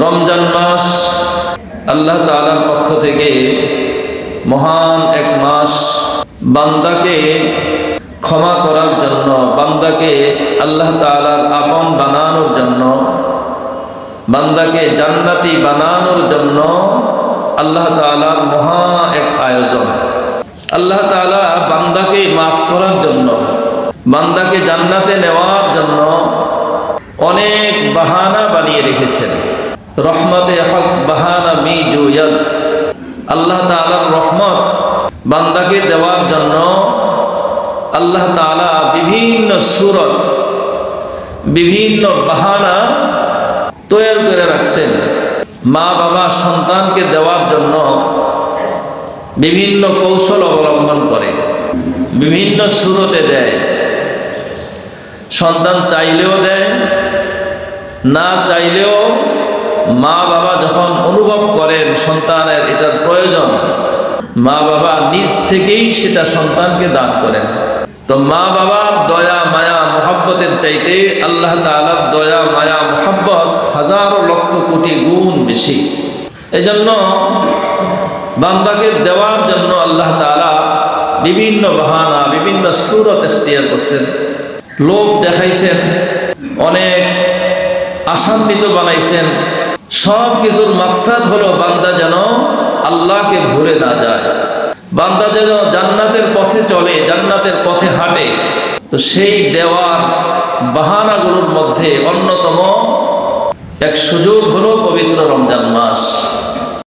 রমজান মাস আল্লাহ তাআলার পক্ষ থেকে মহান এক মাস। বান্দাকে ক্ষমা করার জন্য, বান্দাকে আল্লাহ তাআলার আপন বানানোর জন্য, বান্দাকে জান্নাতি বানানোর জন্য আল্লাহ তাআলার মহা এক আয়োজন। আল্লাহ তাআলা বান্দাকে মাফ করার জন্য, বান্দাকে জান্নাতে নেওয়ার জন্য অনেক বাহানা বানিয়ে রেখেছেন। রহমতে হক বাহানা মি জুয়াদ, আল্লাহ তাআলার রহমত বান্দাকে দেওয়ার জন্য আল্লাহ তাআলা বিভিন্ন সূরত, বিভিন্ন বাহানা তৈরি করে রাখছেন। মা বাবা সন্তানকে দেওয়ার জন্য বিভিন্ন কৌশল অবলম্বন করে, বিভিন্ন সূরতে দেয়। সন্তান চাইলেও দেয়, না চাইলেও মা বাবা যখন অনুভব করেন সন্তানের এটার প্রয়োজন, মা বাবা নিজ থেকেই সেটা সন্তানকে দান করেন। তো মা বাবার দয়া মায়া মোহাব্বতের চাইতে আল্লাহ তাআলার দয়া মায়া মোহাব্বত হাজারো লক্ষ কোটি গুণ বেশি। এজন্য বান্দাকে দেওয়ার জন্য আল্লাহ তাআলা বিভিন্ন বাহানা, বিভিন্ন সূরত ইখতিয়ার করছেন। লোক দেখাইছেন, অনেক আশান্বিত বানাইছেন। সব কিছুর মাকসাদ হলো বান্দা যেন আল্লাহকে ভুলে না যায়, বান্দা যেন জান্নাতের পথে চলে, জান্নাতের পথে হাঁটে। তো সেই দেওয়ার বাহানাগুলোর মধ্যে অন্যতম এক সুযোগ হলো পবিত্র রমজান মাস।